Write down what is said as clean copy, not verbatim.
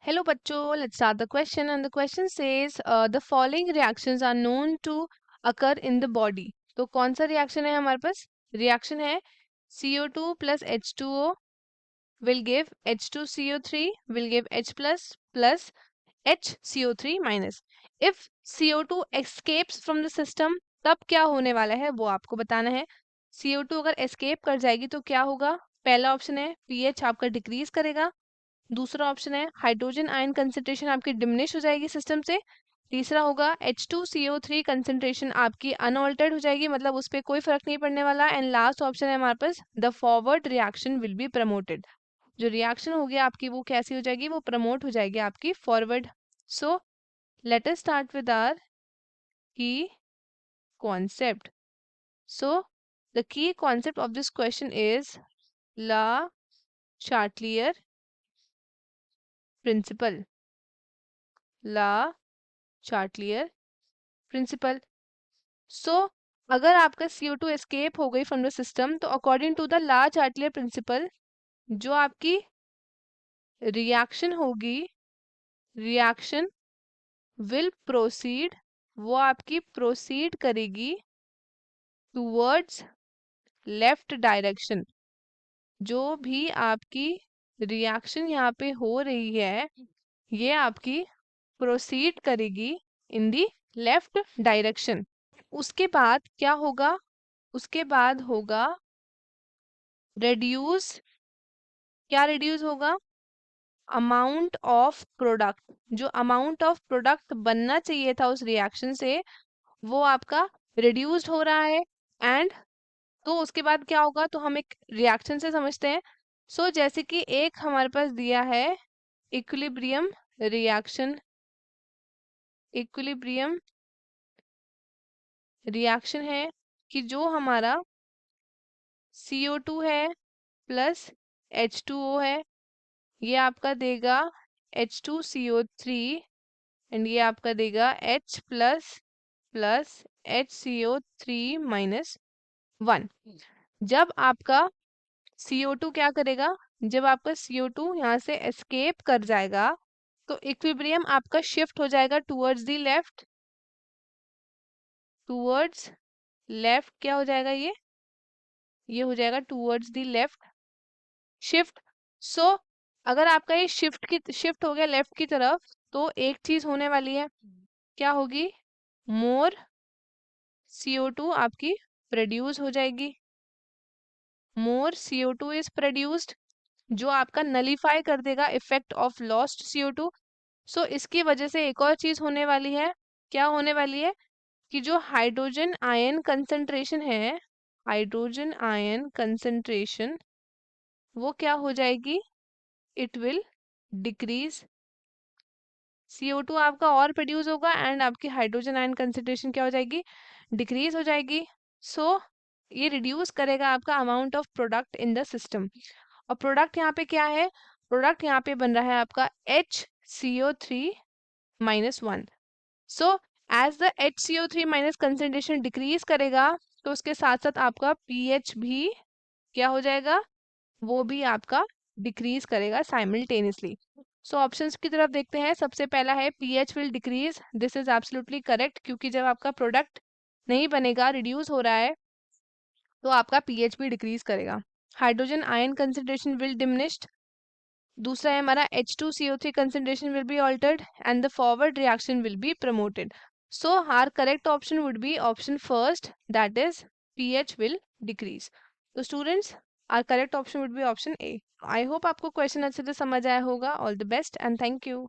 Hello बच्चों, let's start the question and the question says the following reactions are known to occur in the body. तो कौन सा reaction है हमारे पास? Reaction है CO2 plus H2O will give H2CO3 will give H plus HCO3 minus. If CO2 escapes from the system तब क्या होने वाला है वो आपको बताना है. CO2 अगर escape कर जाएगी तो क्या होगा? पहला ऑप्शन है pH आपका डिक्रीज करेगा. दूसरा ऑप्शन है हाइड्रोजन आयन कंसेंट्रेशन आपकी डिमिनिश हो जाएगी सिस्टम से. तीसरा होगा H2CO3 कंसेंट्रेशन आपकी अनऑल्टर्ड हो जाएगी, मतलब उस पर कोई फर्क नहीं पड़ने वाला. एंड लास्ट ऑप्शन है हमारे पास the forward reaction will be promoted. जो रिएक्शन होगी आपकी वो कैसी हो जाएगी? वो प्रमोट हो जाएगी आपकी forward. So let us start with our key concept. So the key concept of this question is Le Chatelier principle. Le Chatelier principle. So अगर आपका CO2 एस्केप हो गई फ्रॉम द सिस्टम तो according to the Le Chatelier principle जो आपकी reaction होगी, reaction will proceed, वो आपकी प्रोसीड करेगी टूवर्ड्स लेफ्ट डायरेक्शन. जो भी आपकी रिएक्शन यहाँ पे हो रही है ये आपकी प्रोसीड करेगी इन दी लेफ्ट डायरेक्शन. उसके बाद क्या होगा? उसके बाद होगा रेड्यूस. क्या रेड्यूस होगा? Amount of product. जो अमाउंट ऑफ प्रोडक्ट बनना चाहिए था उस रिएक्शन से वो आपका रिड्यूस्ड हो रहा है. एंड तो उसके बाद क्या होगा तो हम एक रिएक्शन से समझते हैं. सो जैसे कि एक हमारे पास दिया है इक्विलिब्रियम रिएक्शन. इक्विलिब्रियम रिएक्शन है कि जो हमारा CO2 है प्लस H2O है ये आपका देगा H2CO3 एंड ये आपका देगा H प्लस HCO3 माइनस 1. जब आपका CO2 क्या करेगा? जब आपका CO2 यहाँ से एस्केप कर जाएगा तो इक्विलिब्रियम आपका शिफ्ट हो जाएगा towards the left. Towards left क्या हो जाएगा? ये हो जाएगा टूवर्ड्स द लेफ्ट शिफ्ट. सो अगर आपका ये शिफ्ट हो गया लेफ्ट की तरफ तो एक चीज होने वाली है. क्या होगी? मोर CO2 आपकी प्रोड्यूस हो जाएगी. मोर CO2 इज प्रोड्यूस्ड जो आपका नलीफाई कर देगा इफेक्ट ऑफ लॉस्ट CO2. सो इसकी वजह से एक और चीज होने वाली है. क्या होने वाली है? कि जो हाइड्रोजन आयन कंसंट्रेशन है, हाइड्रोजन आयन कंसंट्रेशन वो क्या हो जाएगी? It will decrease. CO2 आपका और प्रोड्यूस होगा एंड आपकी हाइड्रोजन आयन कंसंट्रेशन क्या हो जाएगी? डिक्रीज हो जाएगी. सो ये रिड्यूस करेगा आपका amount of product in the system. और प्रोडक्ट यहाँ पे क्या है? प्रोडक्ट यहाँ पे बन रहा है आपका HCO3 minus 1. So as the HCO3 minus concentration decrease करेगा तो उसके साथ साथ आपका pH भी क्या हो जाएगा? वो भी आपका डिक्रीज करेगा साइमल्टेनियसली. सो ऑप्शंस की तरफ देखते हैं. सबसे पहला है pH will decrease. This is absolutely correct क्योंकि जब आपका प्रोडक्ट नहीं बनेगा, रिड्यूस हो रहा है, तो आपका pH भी डिक्रीज करेगा. Hydrogen ion concentration will diminished. दूसरा है हमारा H2CO3 concentration will be altered and the forward reaction will be promoted. So our correct option would be option first, that is pH will decrease. So students, our correct option would be option A. I hope आपको question अच्छे से समझ आया होगा. All the best and thank you.